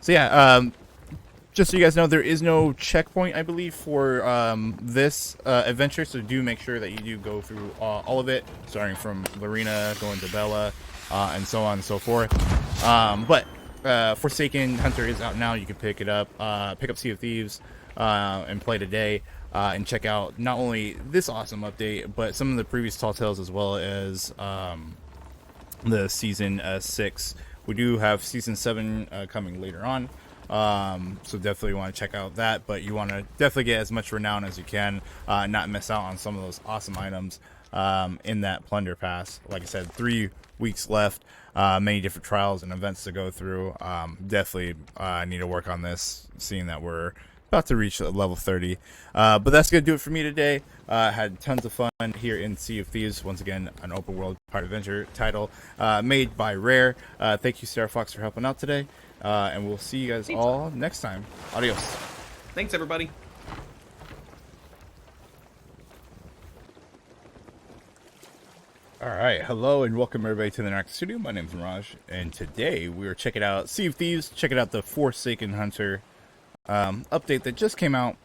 So yeah, just so you guys know, there is no checkpoint, I believe, for this adventure. So do make sure that you do go through all of it, starting from Lorena, going to Bella, and so on and so forth. But Forsaken Hunter is out now. You can pick it up, pick up Sea of Thieves, and play today. And check out not only this awesome update, but some of the previous Tall Tales, as well as the season 6. We do have season 7 coming later on, so definitely want to check out that. But you want to definitely get as much renown as you can, not miss out on some of those awesome items in that plunder pass. Like I said, 3 weeks left, many different trials and events to go through. Definitely need to work on this, seeing that we're about to reach level 30. But that's going to do it for me today. Had tons of fun here in Sea of Thieves. Once again, an open world pirate adventure title made by Rare. Thank you, Sarah Fox, for helping out today. And we'll see you guys all next time. Adios. Thanks, everybody. All right, hello and welcome everybody to the Next Studio. My name's Mirage, and today we are checking out Sea of Thieves, checking out the Forsaken Hunter update that just came out.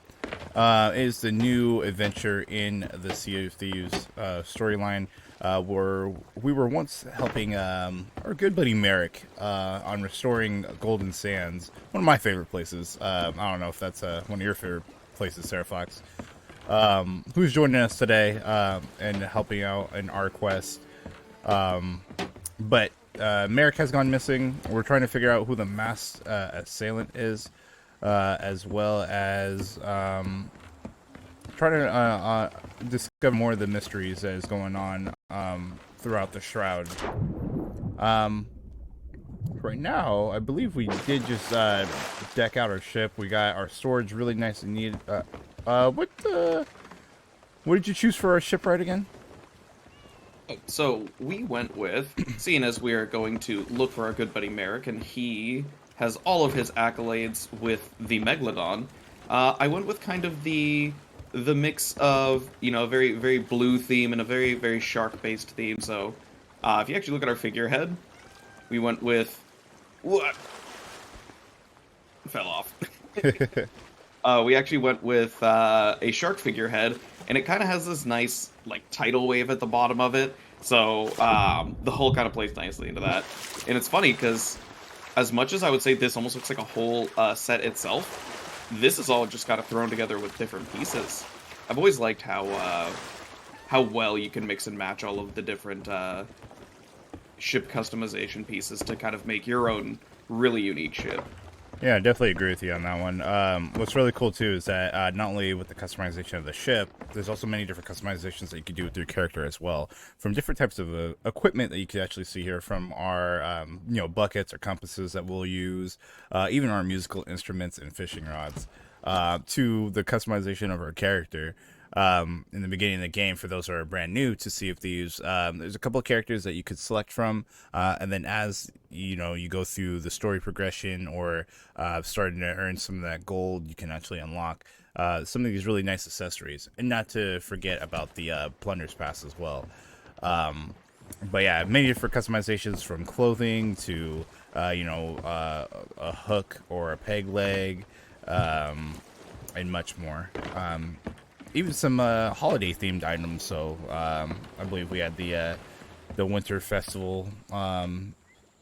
Is the new adventure in the Sea of Thieves storyline, where we were once helping our good buddy Merrick on restoring Golden Sands, one of my favorite places. I don't know if that's one of your favorite places, Sarah Fox. Who's joining us today and helping out in our quest. But Merrick has gone missing. We're trying to figure out who the masked assailant is, as well as trying to discover more of the mysteries that is going on throughout the Shroud. Right now, I believe we did just deck out our ship. We got our storage really nice and neat. What did you choose for our shipwright again? So we went with, seeing as we are going to look for our good buddy Merrick, and he has all of his accolades with the Megalodon. I went with kind of the mix of, you know, a very, very blue theme and a very, very shark-based theme. So if you actually look at our figurehead, we went with... What? Fell off. We actually went with a shark figurehead, and it kind of has this nice, like, tidal wave at the bottom of it. So the hull kind of plays nicely into that. And it's funny because as much as I would say this almost looks like a whole set itself, this is all just kind of thrown together with different pieces. I've always liked how well you can mix and match all of the different ship customization pieces to kind of make your own really unique ship. Yeah, I definitely agree with you on that one. What's really cool too is that not only with the customization of the ship, there's also many different customizations that you can do with your character as well. From different types of equipment that you can actually see here, from our buckets or compasses that we'll use, even our musical instruments and fishing rods, to the customization of our character. In the beginning of the game, for those who are brand new to Sea of Thieves, there's a couple of characters that you could select from, and then as you go through the story progression or starting to earn some of that gold, you can actually unlock some of these really nice accessories, and not to forget about the plunders pass as well. But yeah, many different customizations, from clothing to a hook or a peg leg, and much more. Even some holiday themed items. So I believe we had the winter festival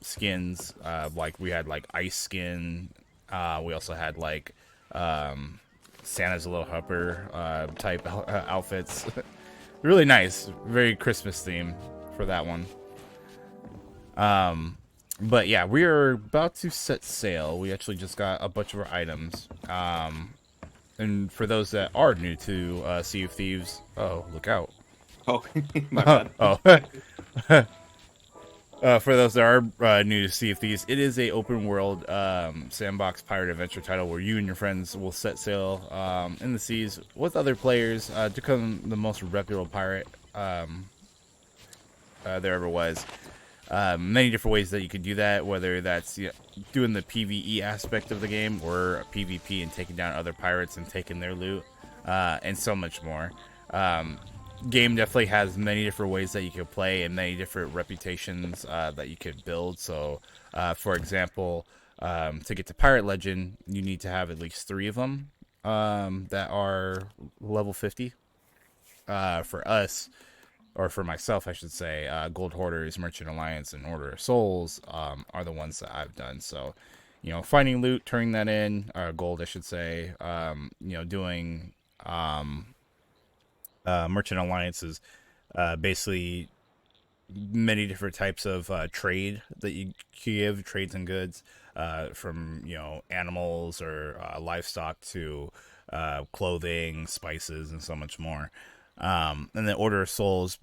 skins. Like we had like ice skin. We also had like Santa's little helper type outfits. Really nice, very Christmas theme for that one. But yeah, we are about to set sail. We actually just got a bunch of our items. And for those that are new to Sea of Thieves, oh, look out. Oh, my bad. For those that are new to Sea of Thieves, it is a open world sandbox pirate adventure title where you and your friends will set sail in the seas with other players to become the most reputable pirate there ever was. Many different ways that you could do that, whether that's doing the PvE aspect of the game or PvP and taking down other pirates and taking their loot, and so much more. Game definitely has many different ways that you could play and many different reputations that you could build. So, for example, To get to Pirate Legend, you need to have at least 3 of them that are level 50. For us, or for myself, I should say, Gold Hoarders, Merchant Alliance, and Order of Souls are the ones that I've done. So, finding loot, turning that in, gold, I should say, doing Merchant Alliances, basically many different types of trade that you give, trades and goods, from animals or livestock to clothing, spices, and so much more. And the Order of Souls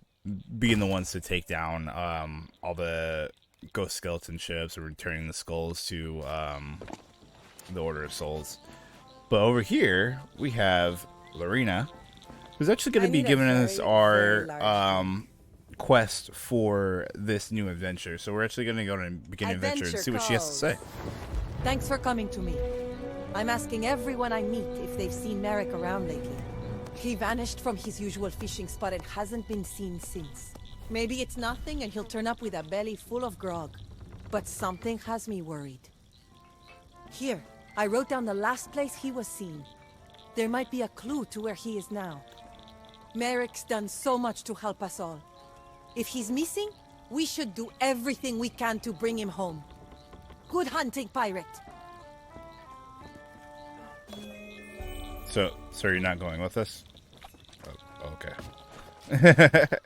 being the ones to take down all the ghost skeleton ships or returning the skulls to the Order of Souls. But over here we have Lorena, who's actually going to be giving us our quest for this new adventure. So we're actually going to go to begin adventure and see what she has to say. Thanks for coming to me. I'm asking everyone I meet if they've seen Merrick around lately. He vanished from his usual fishing spot and hasn't been seen since. Maybe it's nothing and he'll turn up with a belly full of grog. But something has me worried. Here, I wrote down the last place he was seen. There might be a clue to where he is now. Merrick's done so much to help us all. If he's missing, we should do everything we can to bring him home. Good hunting, pirate. So you're not going with us? Oh, okay.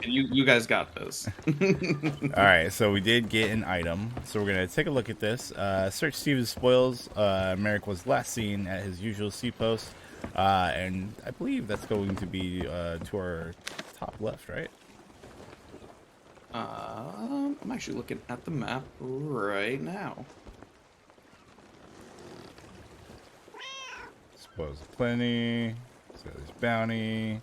You guys got this. All right, so we did get an item. So we're going to take a look at this. Search Thieves' spoils. Merrick was last seen at his usual sea post. And I believe that's going to be to our top left, right? I'm actually looking at the map right now. Spoils plenty. So there's bounty.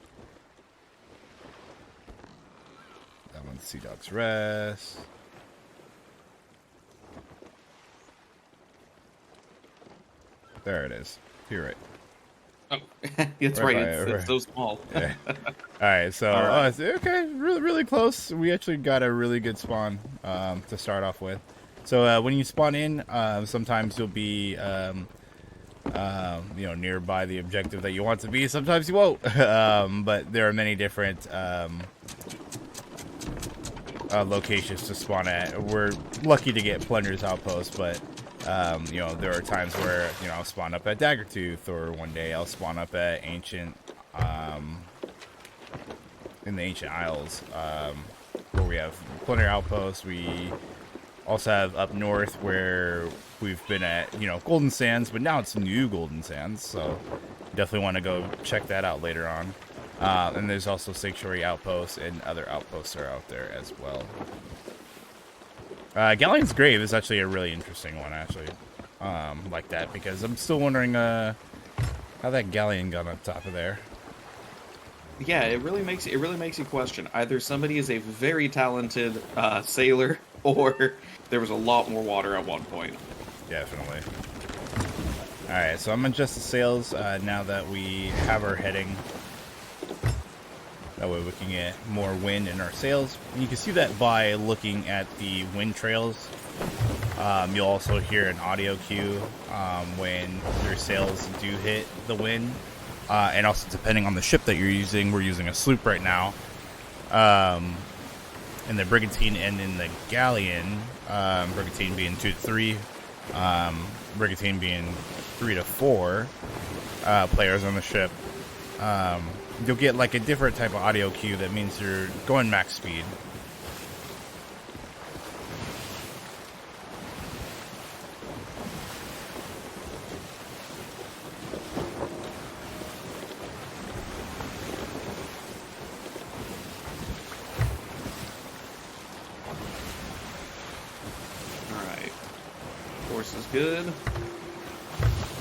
That one's Sea Dog's Rest. There it is. You're right. Oh, it's right. It's so small. Yeah. All right. So, right. Okay, really close. We actually got a really good spawn to start off with. So when you spawn in, sometimes you'll be nearby the objective that you want to be. Sometimes you won't. But there are many different locations to spawn at. We're lucky to get Plunder's Outpost, but there are times where I'll spawn up at Daggertooth, or one day I'll spawn up at Ancient, in the Ancient Isles, where we have Plunder Outpost. We also have up north where we've been at, Golden Sands, but now it's new Golden Sands, so definitely want to go check that out later on. And there's also Sanctuary Outposts and other outposts are out there as well. Galleon's Grave is actually a really interesting one, actually. Like that, because I'm still wondering how that galleon got up top of there. Yeah, it really makes you question. Either somebody is a very talented sailor, or there was a lot more water at one point. Definitely. All right, so I'm gonna adjust the sails now that we have our heading. That way we can get more wind in our sails. And you can see that by looking at the wind trails. You'll also hear an audio cue when your sails do hit the wind. And also depending on the ship that you're using, we're using a sloop right now. In the Brigantine and in the Galleon, Brigantine being 2 to 3, Brigantine being 3 to 4 players on the ship. You'll get like a different type of audio cue that means you're going max speed. Alright. Course is good.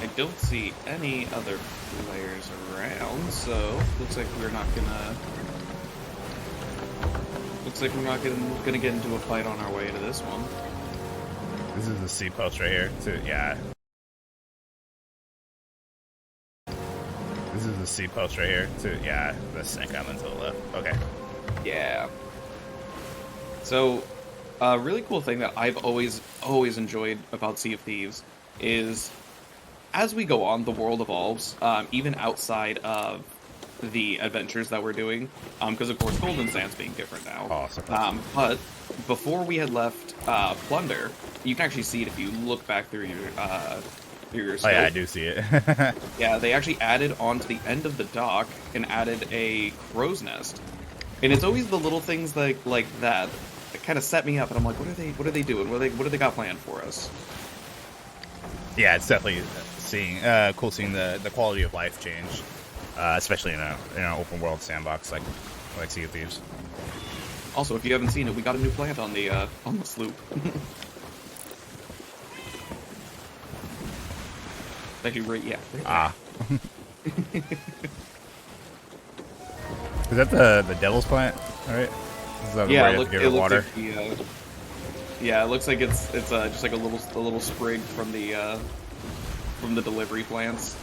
I don't see any other players around, so looks like we're not gonna get into a fight on our way to this one. This is the sea post right here, too. Yeah. This is the sea post right here, too. Yeah, the snake island to the left. Okay. Yeah. So, a really cool thing that I've always enjoyed about Sea of Thieves is as we go on, the world evolves, even outside of the adventures that we're doing, because of course Golden Sand's being different now. Awesome. But before we had left Plunder, you can actually see it if you look back through your scope. Oh yeah, I do see it. Yeah, they actually added onto the end of the dock and added a crow's nest, and it's always the little things like that that kind of set me up, and I'm like, what are they doing? What do they got planned for us? Yeah, it's definitely cool seeing the quality of life change, especially in an open world sandbox like Sea of Thieves. Also, if you haven't seen it, we got a new plant on the sloop. Actually, right, yeah. Ah. Is that the devil's plant? All right. Is that Yeah, where you have to give it water? like yeah, it looks like it's just like a little sprig from the delivery plants.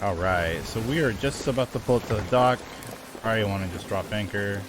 All right, so we are just about to pull up to the dock. Alright, want to just drop anchor.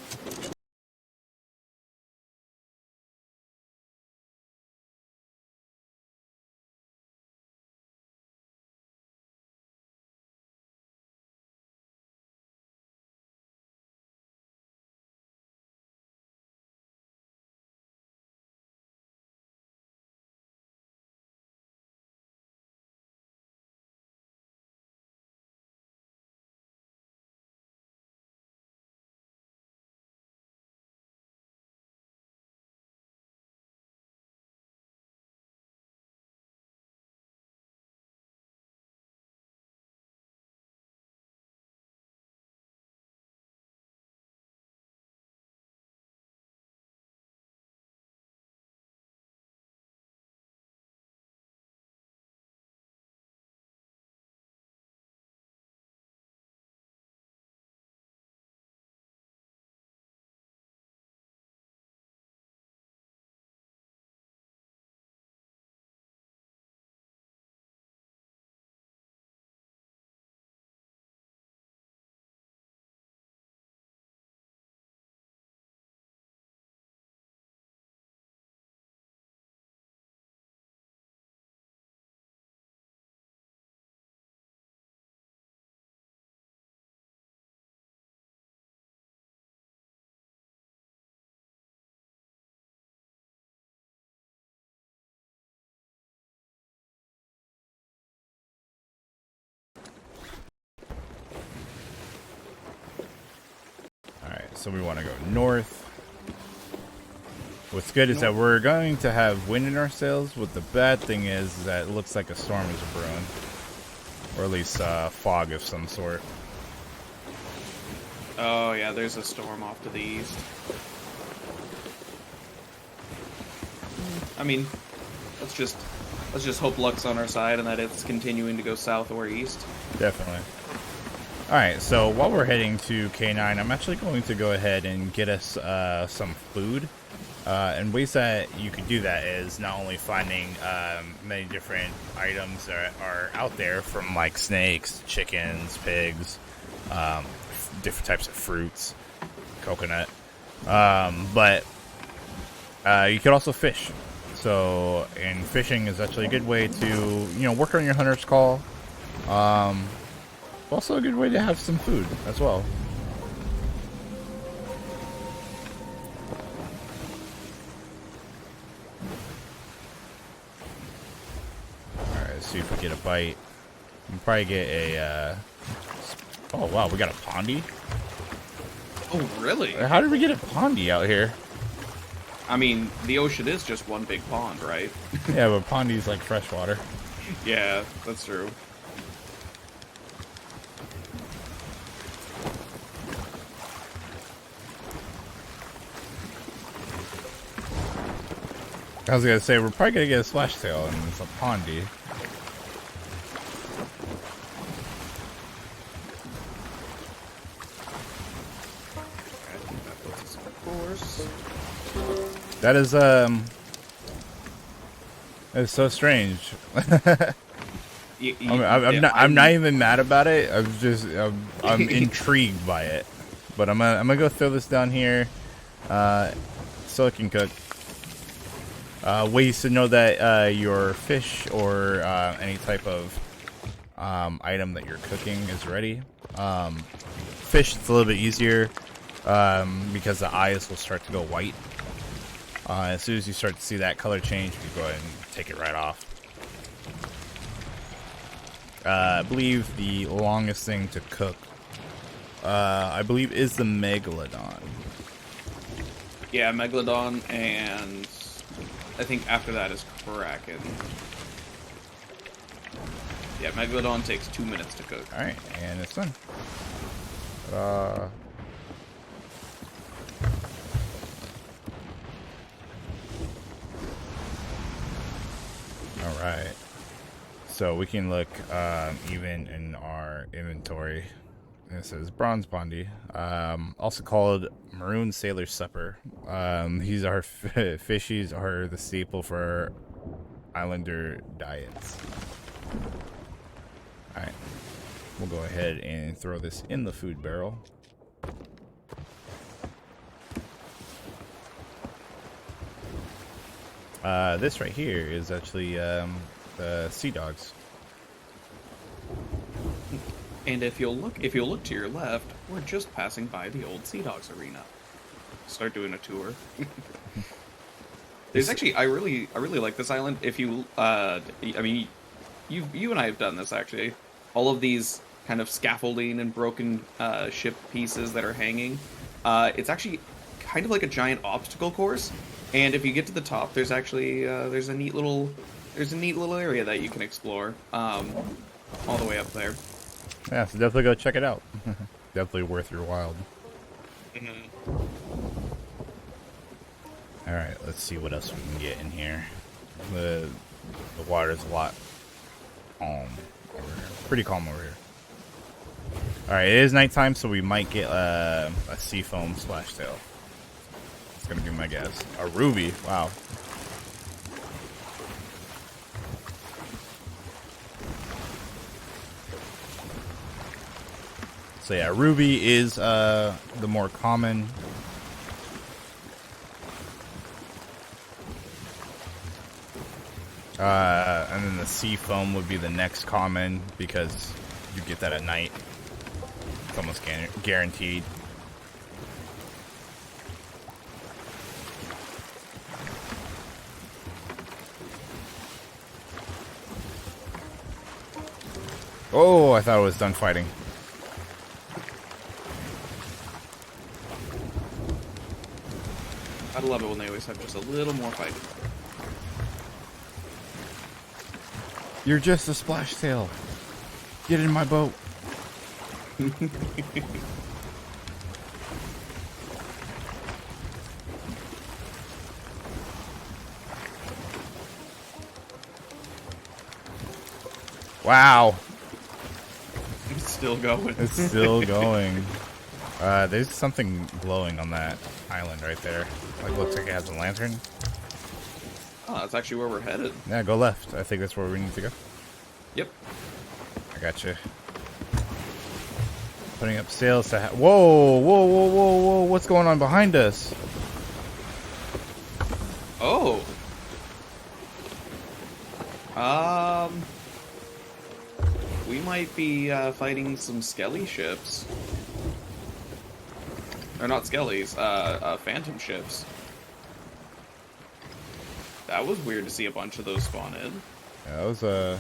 Alright, so we want to go north. What's good is that we're going to have wind in our sails. What the bad thing is that it looks like a storm is brewing. Or at least fog of some sort. Oh yeah, there's a storm off to the east. I mean, let's just hope luck's on our side and that it's continuing to go south or east. Definitely. Alright, so while we're heading to K9, I'm actually going to go ahead and get us some food. And ways that you could do that is not only finding many different items that are out there, from like snakes, chickens, pigs, different types of fruits, coconut, but you could also fish. So, and fishing is actually a good way to, work on your hunter's call. Also a good way to have some food as well. Alright, let's see if we get a bite. We'll probably get a, oh wow, we got a pondy? Oh, really? How did we get a pondy out here? I mean, the ocean is just one big pond, right? Yeah, but pondy's like freshwater. Yeah, that's true. I was gonna say, we're probably gonna get a splash tail, and it's a pondy. That is it's so strange. I'm not even mad about it. I'm intrigued by it. But I'm gonna go throw this down here, so it can cook. Ways to know that your fish or any type of item that you're cooking is ready. Fish, it's a little bit easier because the eyes will start to go white. As soon as you start to see that color change, you go ahead and take it right off. I believe the longest thing to cook, I believe, is the megalodon. Yeah, megalodon, and I think after that is kraken. Yeah, megalodon takes 2 minutes to cook. All right, and it's done. All right. So we can look even in our inventory. It says bronze bondy, also called maroon sailor supper. These are fishies are the staple for islander diets. All right, we'll go ahead and throw this in the food barrel. This right here is actually the sea dogs. And if you'll look to your left, we're just passing by the old Sea Dogs arena. Start doing a tour. There's actually, I really like this island. If you, I mean, you and I have done this actually. All of these kind of scaffolding and broken ship pieces that are hanging. It's actually kind of like a giant obstacle course. And if you get to the top, there's actually there's a neat little area that you can explore all the way up there. Yeah, so definitely go check it out. Definitely worth your while. Mm-hmm. All right, let's see what else we can get in here. The water's a lot calm over here. Pretty calm over here. All right, it is nighttime, so we might get a sea foam splash tail. It's gonna be my guess. A ruby. Wow. So yeah, ruby is the more common. And then the sea foam would be the next common because you get that at night. It's almost guaranteed. Oh, I thought it was done fighting. I love it when they always have just a little more fighting. You're just a splash tail. Get in my boat. Wow. It's still going. It's still going. There's something glowing on that island right there. Like, looks like it has a lantern. Oh, that's actually where we're headed. Yeah, go left. I think that's where we need to go. Yep. I got you. Putting up sails to whoa, whoa, whoa, whoa, whoa. What's going on behind us? Oh. We might be fighting some skelly ships. Or not skellies, phantom ships. That was weird to see a bunch of those spawn in. Yeah, that was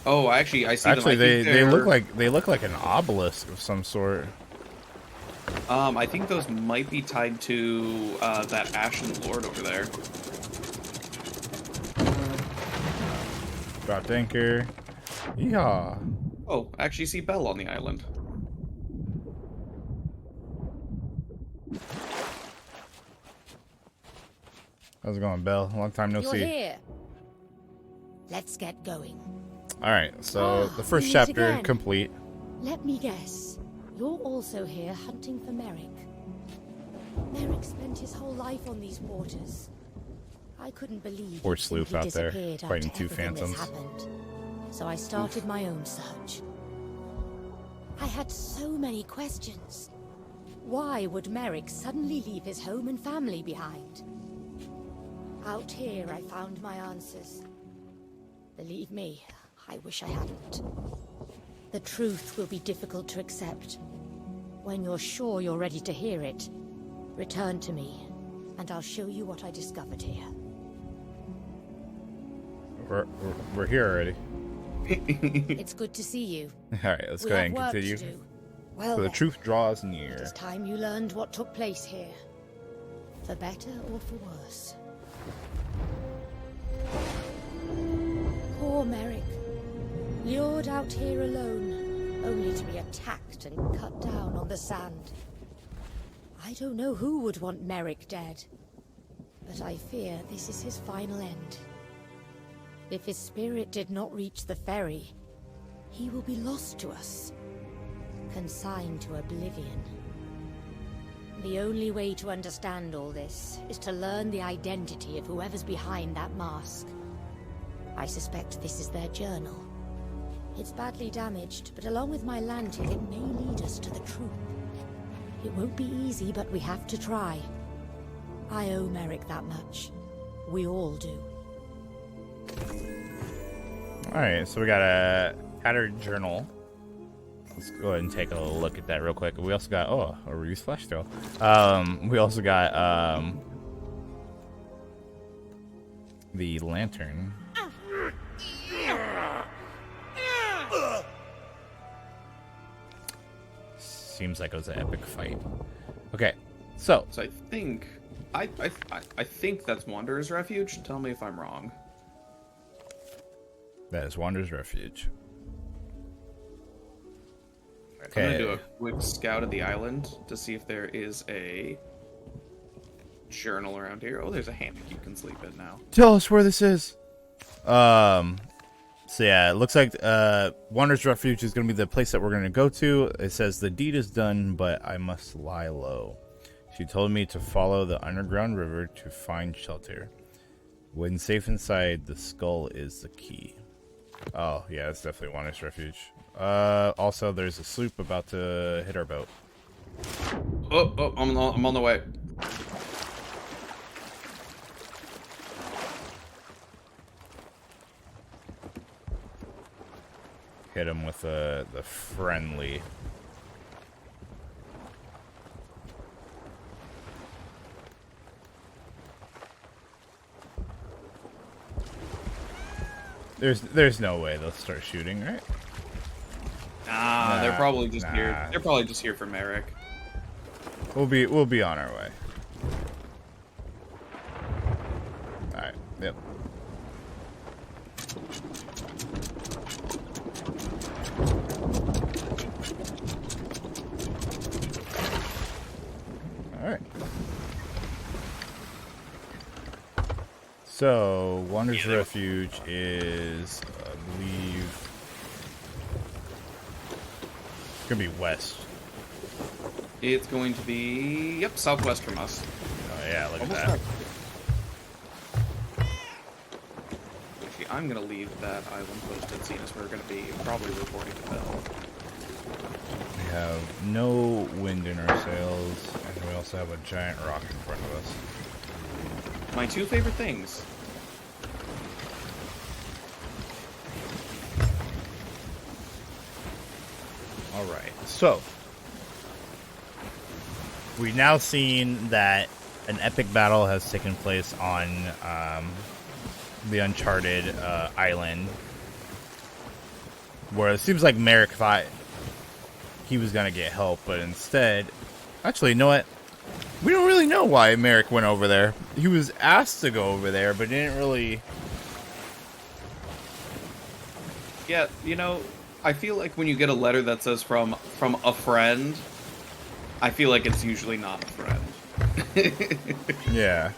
Oh, actually, I see them. actually they look like an obelisk of some sort. I think those might be tied to that Ashen Lord over there. Dropped anchor. Yeehaw. Oh, I actually see Belle on the island. How's it going, Belle? Long time no You're see. here. Let's get going. All right, so the first we meet chapter again. complete. Let me guess. You're also here hunting for Merrick. Merrick spent his whole life on these waters. I couldn't believe Poor he'd sleuth simply out there, disappeared fighting after two everything that's phantoms. happened. So I started my own search. I had so many questions. Why would Merrick suddenly leave his home and family behind? Out here, I found my answers. Believe me, I wish I hadn't. The truth will be difficult to accept. When you're sure you're ready to hear it, return to me, and I'll show you what I discovered here. We're here already. It's good to see you. All right, let's We go have ahead and work to continue. do. Well, So the then, truth draws near. it's time you learned what took place here. For better or for worse. Poor Merrick. Lured out here alone, only to be attacked and cut down on the sand. I don't know who would want Merrick dead, but I fear this is his final end. If his spirit did not reach the ferry, he will be lost to us, consigned to oblivion. The only way to understand all this is to learn the identity of whoever's behind that mask. I suspect this is their journal. It's badly damaged, but along with my lantern, it may lead us to the truth. It won't be easy, but we have to try. I owe Merrick that much. We all do. Alright, so we got a tattered journal. Let's go ahead and take a look at that real quick. We also got, oh, a reuse flash throw. We also got the lantern. Seems like it was an epic fight. Okay, so So I think I think that's Wanderer's Refuge. Tell me if I'm wrong. that is Wander's Refuge. I'm gonna Okay. do a quick scout of the island to see if there is a journal around here. Oh, there's a hammock you can sleep in now. Tell us where this is. So yeah, it looks like Wander's Refuge is going to be the place that we're going to go to. It says the deed is done, but I must lie low. She told me to follow the underground river to find shelter. When safe inside, the skull is the key. Oh yeah, it's definitely Wander's Refuge. Also, there's a sloop about to hit our boat. Oh, I'm on the way. Hit him with the friendly. There's no way they'll start shooting, right? Nah, they're probably just here. nah. They're probably just here for Merrick. We'll be on our way. All right. Yep. All right. So, Wander's Refuge is, I believe, it's gonna be west. It's going to be, yep, southwest from us. Oh yeah, look at Almost that. there. Actually, I'm going to leave that island posted, seeing as we're going to be probably reporting to Bell. We have no wind in our sails, and we also have a giant rock in front of us. My two favorite things. All right, so we've now seen that an epic battle has taken place on the Uncharted island, where it seems like Merrick thought he was gonna get help, but instead, actually, you know what? We don't really know why Merrick went over there. He was asked to go over there, but didn't really. Yeah, you know, I feel like when you get a letter that says from a friend, I feel like it's usually not a friend. Yeah.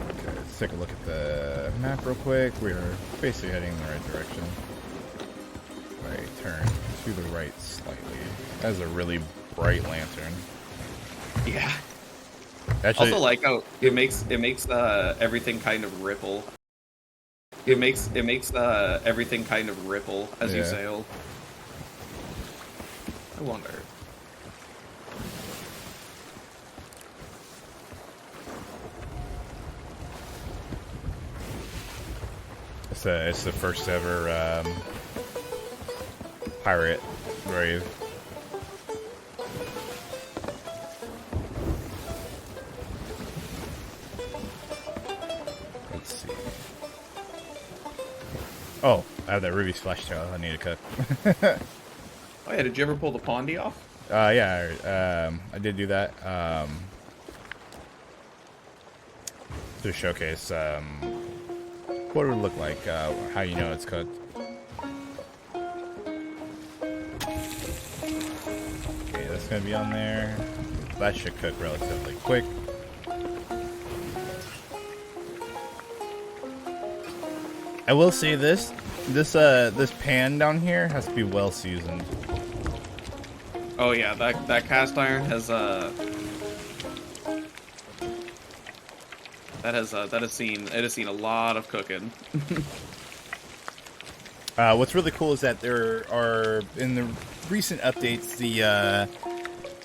Okay, let's take a look at the map real quick. We're basically heading in the right direction. Right, turn to the right slightly. That is a really bright lantern. Yeah. Actually, Also like how it makes everything kind of ripple. It makes everything kind of ripple as you Yeah. sail. I wonder. it's the first ever pirate grave. Let's see. Oh, I have that ruby splash tail I need to cut. Oh yeah, did you ever pull the Pondy off? Yeah, I did do that. To showcase what it would look like, how you know it's cooked. Okay, that's gonna be on there. That should cook relatively quick. I will say this pan down here has to be well seasoned. Oh yeah, that cast iron has that has seen a lot of cooking. What's really cool is that there are, in the recent updates, the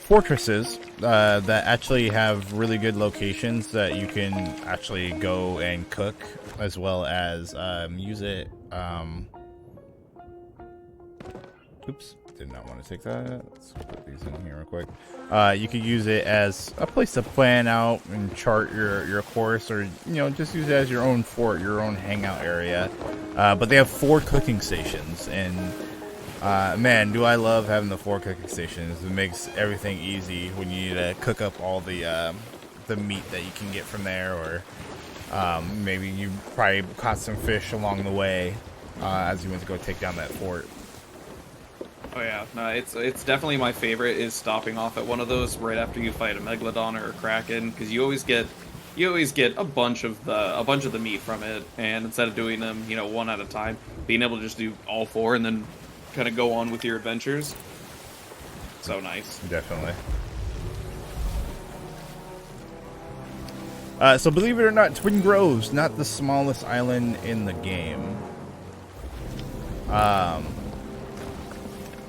fortresses that actually have really good locations that you can actually go and cook, as well as use it. Oops, did not want to take that. Let's put these in here real quick. You could use it as a place to plan out and chart your course, or just use it as your own fort, your own hangout area. But they have 4 cooking stations, and man, do I love having the 4 cooking stations. It makes everything easy when you need to cook up all the meat that you can get from there, or maybe you probably caught some fish along the way as you went to go take down that fort. Oh yeah, no, it's definitely my favorite is stopping off at one of those right after you fight a megalodon or a kraken, because you always get a bunch of the meat from it, and instead of doing them one at a time, being able to just do all 4 and then kind of go on with your adventures. So nice. Definitely. So believe it or not, Twin Grove's not the smallest island in the game.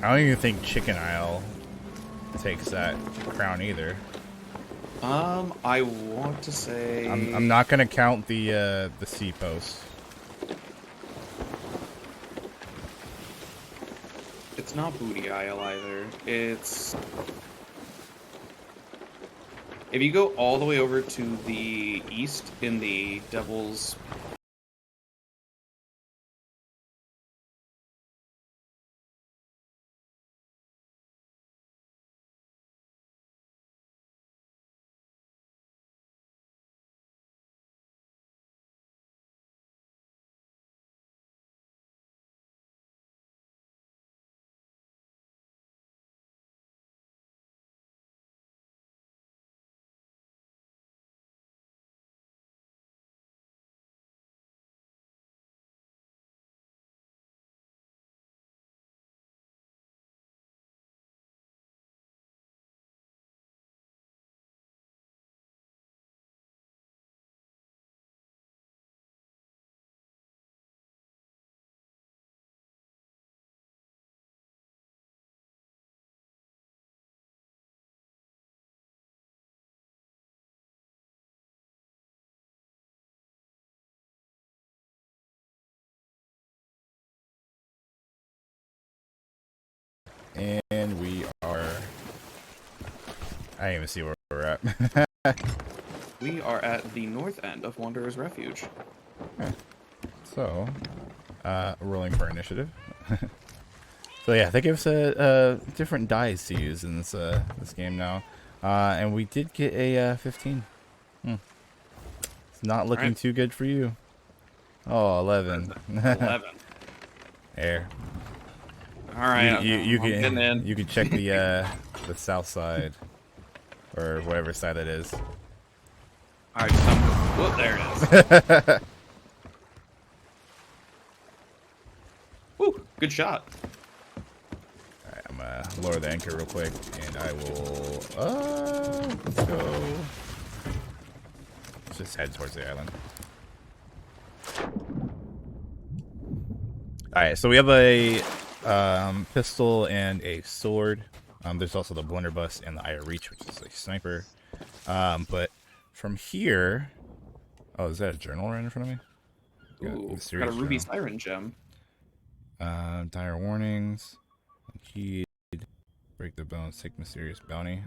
I don't even think Chicken Isle takes that crown either. I want to say I'm not gonna count the sea post. It's not Booty Isle either. It's if you go all the way over to the east in the Devil's. And we are... I didn't even see where we're at. We are at the north end of Wanderer's Refuge. Okay. So, rolling for initiative. So yeah, they give us different dice to use in this this game now, and we did get a 15. It's not looking too good for you. Oh, 11. 11. There. All right, You I'm getting in. can check the south side, or whatever side it is. All right, whoop, there it is. Woo, good shot. All right, I'm gonna lower the anchor real quick, and I will. Let's go. Let's just head towards the island. All right, so we have a pistol and a sword. There's also the blunderbuss and the eye of reach, which is a sniper. But from here, oh, is that a journal right in front of me? Got Ooh, got a mysterious ruby journal. siren gem. Dire warnings. Key. Break the bones. Take mysterious bounty.